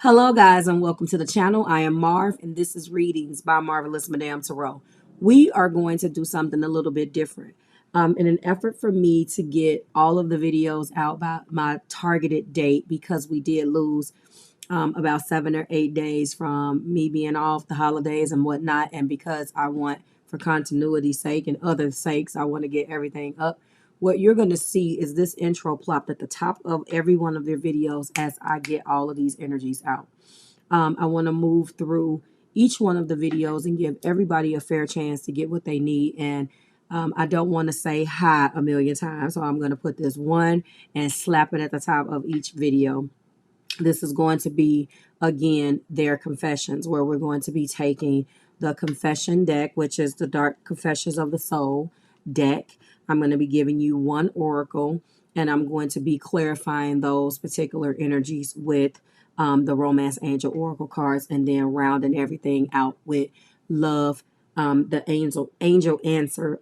Hello, guys, and welcome to the channel. I am Marv, and this is Readings by Marvelous Madame Tarot. We are going to do something a little bit different. In an effort for me to get all of the videos out by my targeted date, because we did lose about 7 or 8 days from me being off the holidays and whatnot, and because I want, for continuity's sake and other sakes, I want to get everything up. What you're going to see is this intro plopped at the top of every one of their videos as I get all of these energies out. I want to move through each one of the videos and give everybody a fair chance to get what they need. And I don't want to say hi a million times, so I'm going to put this one and slap it at the top of each video. This is going to be, again, their confessions, where we're going to be taking the confession deck, which is the Dark Confessions of the Soul deck. I'm going to be giving you one oracle, and I'm going to be clarifying those particular energies with the Romance Angel Oracle cards, and then rounding everything out with love, the angel answer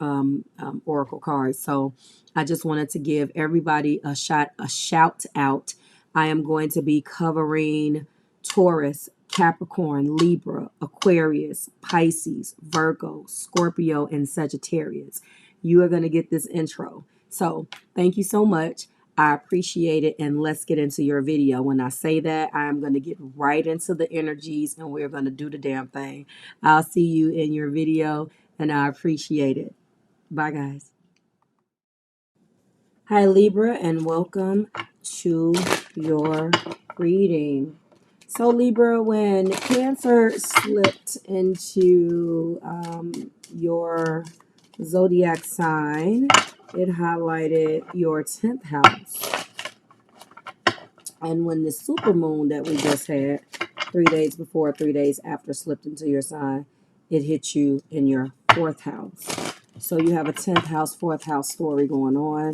oracle cards. So I just wanted to give everybody a shout out. I am going to be covering Taurus, Capricorn, Libra, Aquarius, Pisces, Virgo, Scorpio, and Sagittarius. You are going to get this intro. So thank you so much. I appreciate it, and let's get into your video. When I say that, I'm going to get right into the energies, and we're going to do the damn thing. I'll see you in your video, and I appreciate it. Bye, guys. Hi, Libra, and welcome to your reading. So, Libra, when Cancer slipped into your zodiac sign, it highlighted your 10th house. And when the supermoon that we just had 3 days before, 3 days after, slipped into your sign, it hit you in your 4th house. So you have a 10th house, 4th house story going on.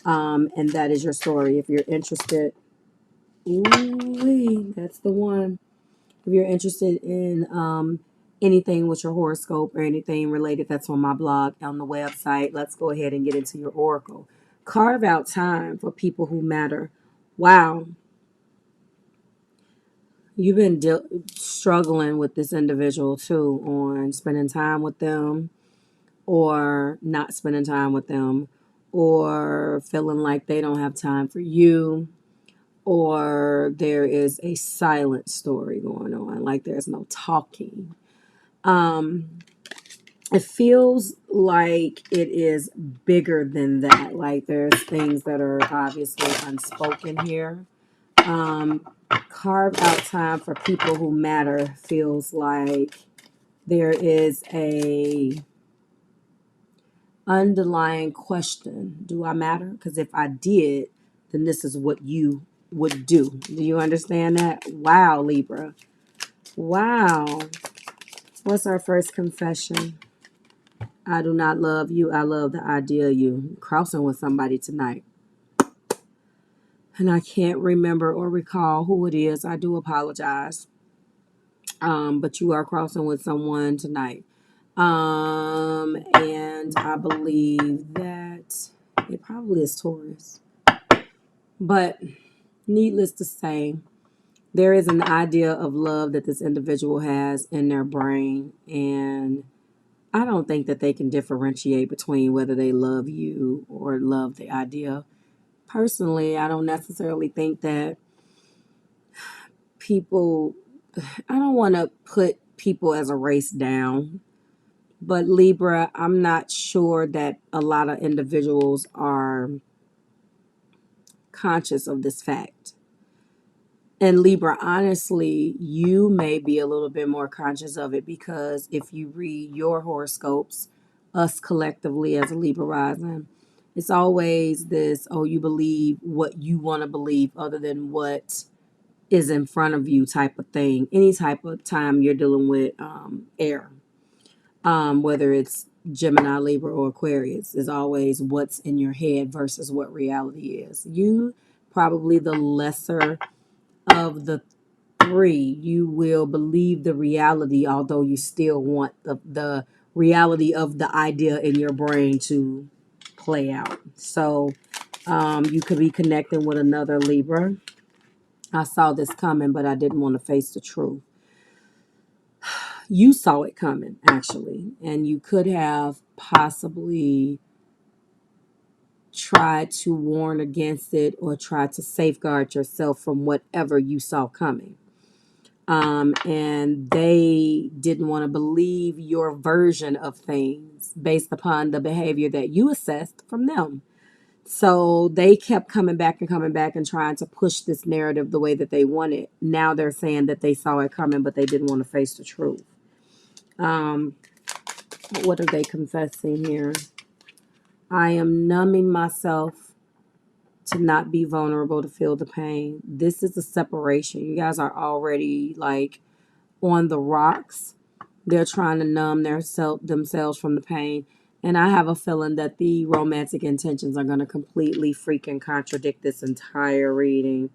And that is your story. If you're interested, ooh, that's the one. If you're interested in anything with your horoscope or anything related, that's on my blog on the website. Let's go ahead and get into your oracle. Carve out time for people who matter. Wow. You've been struggling with this individual too, on spending time with them or not spending time with them, or feeling like they don't have time for you, or there is a silent story going on, like there's no talking. It feels like it is bigger than that. Like there's things that are obviously unspoken here. Carve out time for people who matter feels like there is a underlying question. Do I matter? Because if I did, then this is what you would do. Do you understand that? Wow, Libra. Wow. What's our first confession? I do not love you. I love the idea of you. Crossing with somebody tonight. And I can't remember or recall who it is. I do apologize. But you are crossing with someone tonight. And I believe that it probably is Taurus. But needless to say, there is an idea of love that this individual has in their brain, and I don't think that they can differentiate between whether they love you or love the idea. Personally, I don't necessarily think that I don't want to put people as a race down, but Libra, I'm not sure that a lot of individuals are conscious of this fact. And Libra, honestly, you may be a little bit more conscious of it, because if you read your horoscopes, us collectively as a Libra rising, it's always this, oh, you believe what you want to believe other than what is in front of you type of thing. Any type of time you're dealing with air, whether it's Gemini, Libra, or Aquarius, is always what's in your head versus what reality is. You probably the lesser of the three. You will believe the reality, although you still want the reality of the idea in your brain to play out. So you could be connecting with another Libra. I saw this coming, but I didn't want to face the truth. You saw it coming, actually, and you could have possibly tried to warn against it or try to safeguard yourself from whatever you saw coming. And they didn't want to believe your version of things based upon the behavior that you assessed from them. So they kept coming back and trying to push this narrative the way that they wanted. Now they're saying that they saw it coming, but they didn't want to face the truth. What are they confessing here? I am numbing myself to not be vulnerable, to feel the pain. This is a separation. You guys are already like on the rocks. They're trying to numb themselves from the pain. And I have a feeling that the romantic intentions are going to completely freaking contradict this entire reading.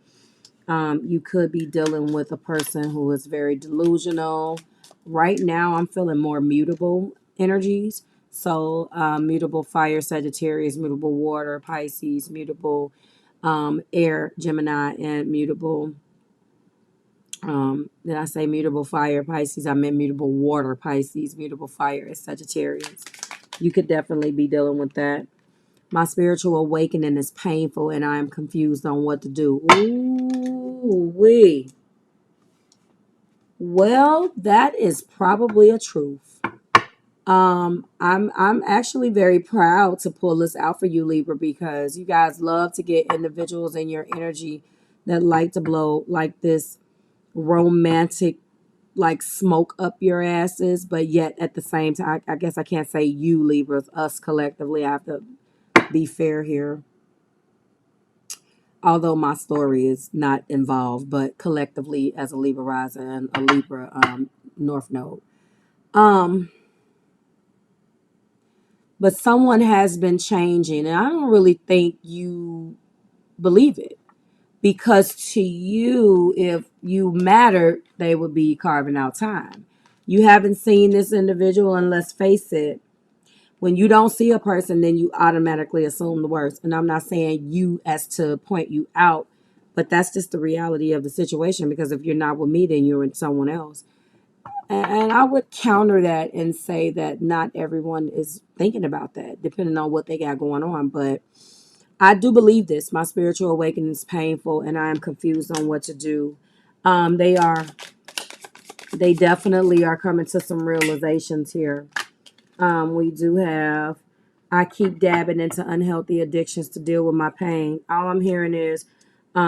You could be dealing with a person who is very delusional. Right now, I'm feeling more mutable energies. So, mutable fire, Sagittarius, mutable water, Pisces, mutable air, Gemini, and mutable. Did I say mutable fire, Pisces? I meant mutable water, Pisces, mutable fire is Sagittarius. You could definitely be dealing with that. My spiritual awakening is painful and I am confused on what to do. Ooh, wee. Well, that is probably a truth. I'm actually very proud to pull this out for you, Libra, because you guys love to get individuals in your energy that like to blow like this romantic like smoke up your asses, but yet at the same time, I guess I can't say you Libras, us collectively. I have to be fair here. Although my story is not involved, but collectively as a Libra rising and a Libra North Node. But someone has been changing, and I don't really think you believe it. Because to you, if you mattered, they would be carving out time. You haven't seen this individual, and let's face it, when you don't see a person, then you automatically assume the worst. And I'm not saying you as to point you out, but that's just the reality of the situation. Because if you're not with me, then you're in someone else. And I would counter that and say that not everyone is thinking about that, depending on what they got going on. But I do believe this. My spiritual awakening is painful, and I am confused on what to do. They are. They definitely are coming to some realizations here. We do have. I keep dabbing into unhealthy addictions to deal with my pain. All I'm hearing is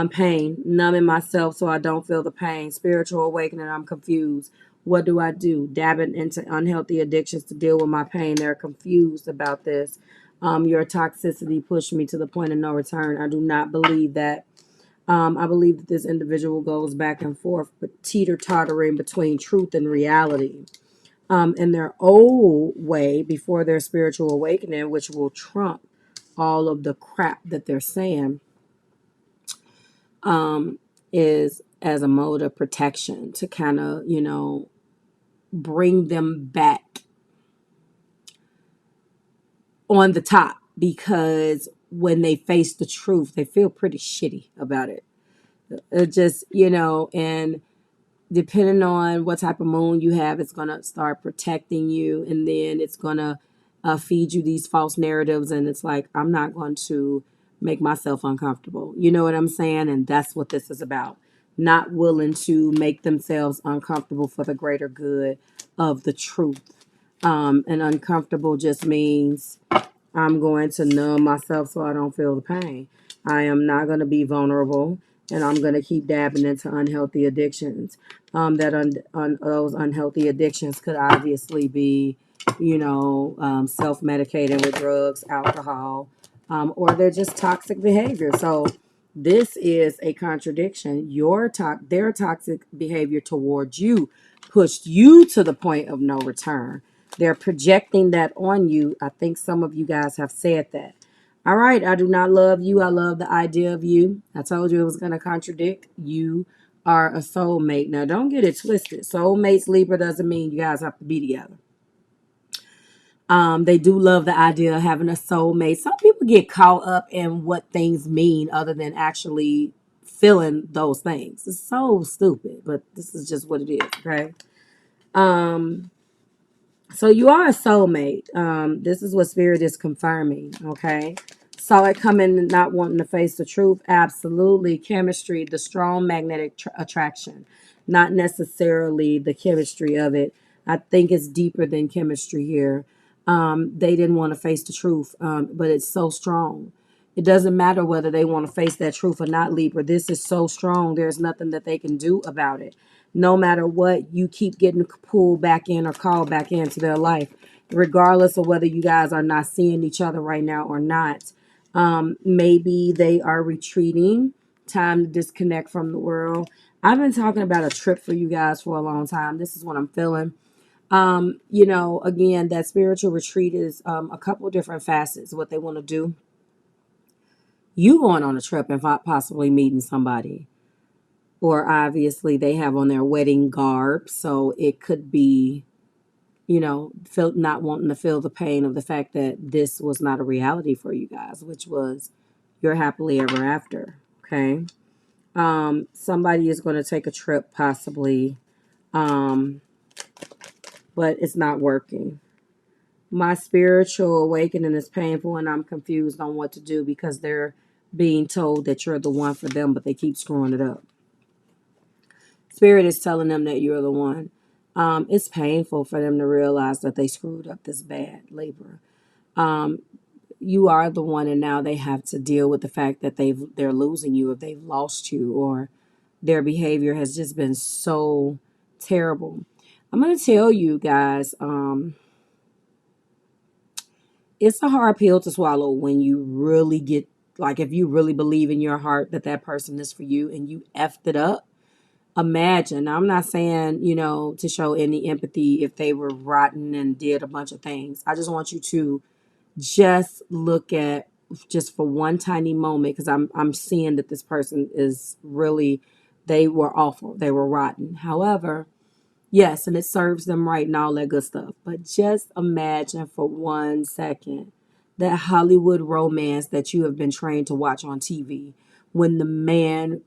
pain, numbing myself so I don't feel the pain. Spiritual awakening. I'm confused. What do I do? Dabbing into unhealthy addictions to deal with my pain. They're confused about this. Your toxicity pushed me to the point of no return. I do not believe that. I believe that this individual goes back and forth, but teeter-tottering between truth and reality. In their old way before their spiritual awakening, which will trump all of the crap that they're saying, is as a mode of protection to kind of, bring them back on the top, because when they face the truth, they feel pretty shitty about it. It just, and depending on what type of moon you have, it's going to start protecting you, and then it's going to feed you these false narratives, and it's like, I'm not going to make myself uncomfortable. You know what I'm saying? And that's what this is about. Not willing to make themselves uncomfortable for the greater good of the truth. And uncomfortable just means I'm going to numb myself so I don't feel the pain. I am not going to be vulnerable, and I'm going to keep dabbing into unhealthy addictions. Those unhealthy addictions could obviously be, self-medicating with drugs, alcohol, or they're just toxic behavior. So this is a contradiction. Their toxic behavior towards you pushed you to the point of no return. They're projecting that on you. I think some of you guys have said that. All right, I do not love you. I love the idea of you. I told you it was going to contradict. You are a soulmate. Now, don't get it twisted. Soulmates, Libra, doesn't mean you guys have to be together. They do love the idea of having a soulmate. Some people get caught up in what things mean other than actually feeling those things. It's so stupid, but this is just what it is, okay? Um, so you are a soulmate. This is what spirit is confirming, okay? Saw it coming and not wanting to face the truth. Absolutely. Chemistry, the strong magnetic attraction, not necessarily the chemistry of it. I think it's deeper than chemistry here. They didn't want to face the truth, but it's so strong. It doesn't matter whether they want to face that truth or not, Libra. This is so strong. There's nothing that they can do about it. No matter what, you keep getting pulled back in or called back into their life, regardless of whether you guys are not seeing each other right now or not. Maybe they are retreating. Time to disconnect from the world. I've been talking about a trip for you guys for a long time. This is what I'm feeling. Again, that spiritual retreat is a couple different facets. What they want to do. You going on a trip and possibly meeting somebody. Or obviously they have on their wedding garb. So it could be, not wanting to feel the pain of the fact that this was not a reality for you guys, which was your happily ever after. Okay. Somebody is going to take a trip possibly, but it's not working. My spiritual awakening is painful and I'm confused on what to do because they're being told that you're the one for them, but they keep screwing it up. Spirit is telling them that you're the one. It's painful for them to realize that they screwed up this bad, Libra. You are the one, and now they have to deal with the fact that they're losing you, if they've lost you, or their behavior has just been so terrible. I'm going to tell you guys, it's a hard pill to swallow when you really get, like, if you really believe in your heart that that person is for you and you effed it up. Imagine, I'm not saying, to show any empathy if they were rotten and did a bunch of things. I just want you to just look at, just for one tiny moment, because I'm seeing that this person is really, they were awful. They were rotten. However, yes, and it serves them right and all that good stuff. But just imagine for 1 second that Hollywood romance that you have been trained to watch on TV, when the man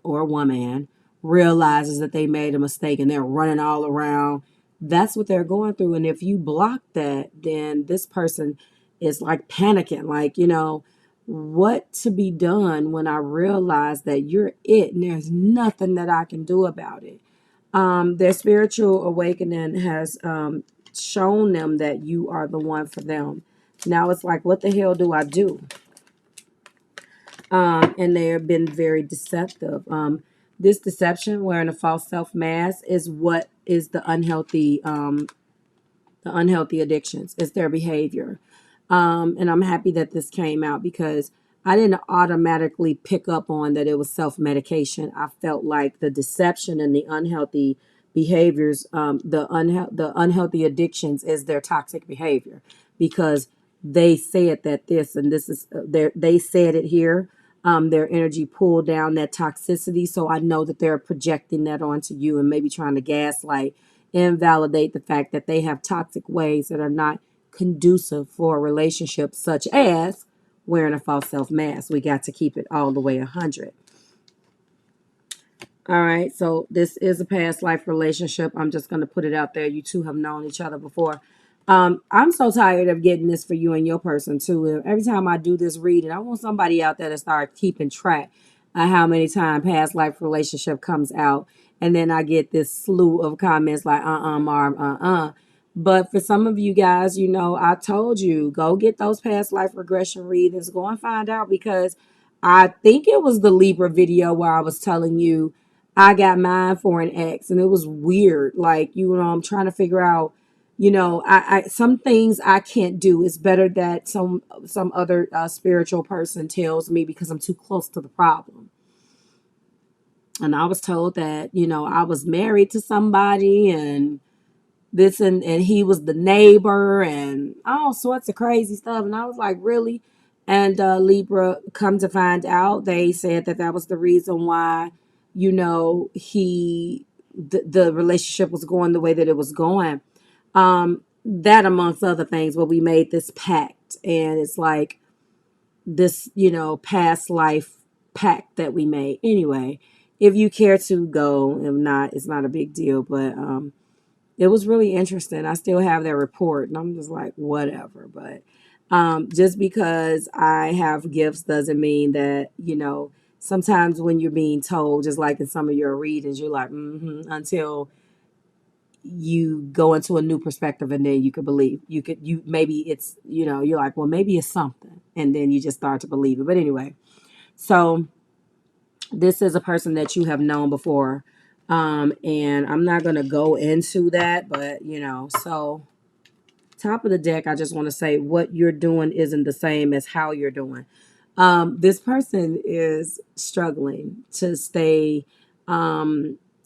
or woman realizes that they made a mistake and they're running all around. That's what they're going through. And if you block that, then this person is like panicking, like, what to be done when I realize that you're it and there's nothing that I can do about it. Their spiritual awakening has shown them that you are the one for them. Now it's like, what the hell do I do? And they have been very deceptive. This deception, wearing a false self mask, is what is the unhealthy addictions. It's their behavior. And I'm happy that this came out because I didn't automatically pick up on that it was self-medication. I felt like the deception and the unhealthy behaviors, the unhealthy addictions is their toxic behavior, because they said that this and this is they said it here. Their energy pulled down that toxicity. So I know that they're projecting that onto you and maybe trying to gaslight, invalidate the fact that they have toxic ways that are not conducive for a relationship, such as wearing a false self mask. We got to keep it all the way 100. All right, so this is a past life relationship. I'm just going to put it out there. You two have known each other before. I'm so tired of getting this for you and your person too. Every time I do this reading, I want somebody out there to start keeping track of how many times past life relationship comes out. And then I get this slew of comments like, Marv, But for some of you guys, I told you, go get those past life regression readings. Go and find out, because I think it was the Libra video where I was telling you I got mine for an ex, and it was weird. Like, I'm trying to figure out, I some things I can't do. It's better that some other spiritual person tells me, because I'm too close to the problem. And I was told that, I was married to somebody, and this and he was the neighbor, and all sorts of crazy stuff. And I was like, really? And Libra, come to find out, they said that was the reason why, the relationship was going the way that it was going. That amongst other things, but we made this pact, and it's like this, past life pact that we made. Anyway, if you care to go, if not, it's not a big deal. But it was really interesting. I still have their report, and I'm just like, whatever. But just because I have gifts doesn't mean that, sometimes when you're being told, just like in some of your readings, you're like, until you go into a new perspective, and then you could believe. Maybe it's, you're like, well, maybe it's something. And then you just start to believe it. But anyway, so this is a person that you have known before. And I'm not going to go into that, but, so top of the deck, I just want to say what you're doing isn't the same as how you're doing. This person is struggling to stay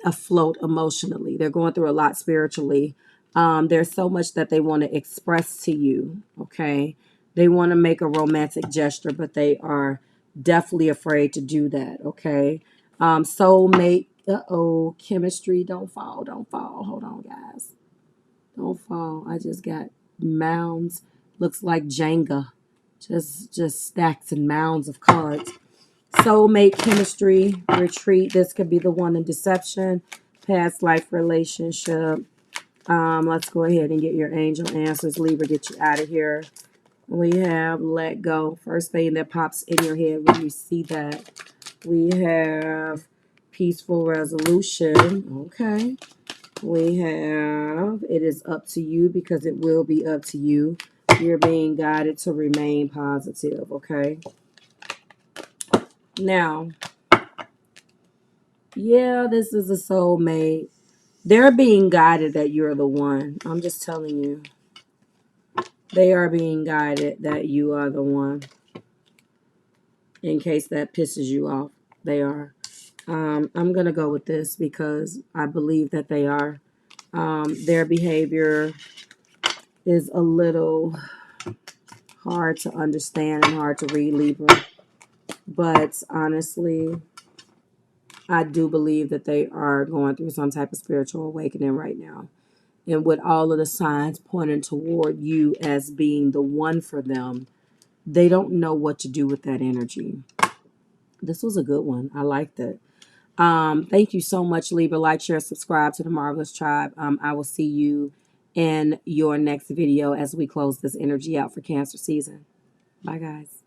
afloat emotionally. They're going through a lot spiritually. There's so much that they want to express to you. Okay. They want to make a romantic gesture, but they are definitely afraid to do that. Okay. Soulmate. Chemistry. Don't fall. Don't fall. Hold on, guys. Don't fall. I just got mounds. Looks like Jenga. Just stacks and mounds of cards. Soulmate, chemistry, retreat. This could be the one in deception. Past life relationship. Let's go ahead and get your angel answers. Libra, get you out of here. We have let go. First thing that pops in your head when you see that. We have peaceful resolution. Okay. We have it is up to you, because it will be up to you. You're being guided to remain positive. Okay. Now, yeah, this is a soulmate. They're being guided that you're the one. I'm just telling you. They are being guided that you are the one. In case that pisses you off, they are. I'm going to go with this because I believe that they are. Their behavior is a little hard to understand and hard to read, Libra. But honestly, I do believe that they are going through some type of spiritual awakening right now. And with all of the signs pointing toward you as being the one for them, they don't know what to do with that energy. This was a good one. I liked it. Thank you so much, Libra. Like, share, subscribe to the Marvelous Tribe. I will see you in your next video as we close this energy out for Cancer season. Bye, guys.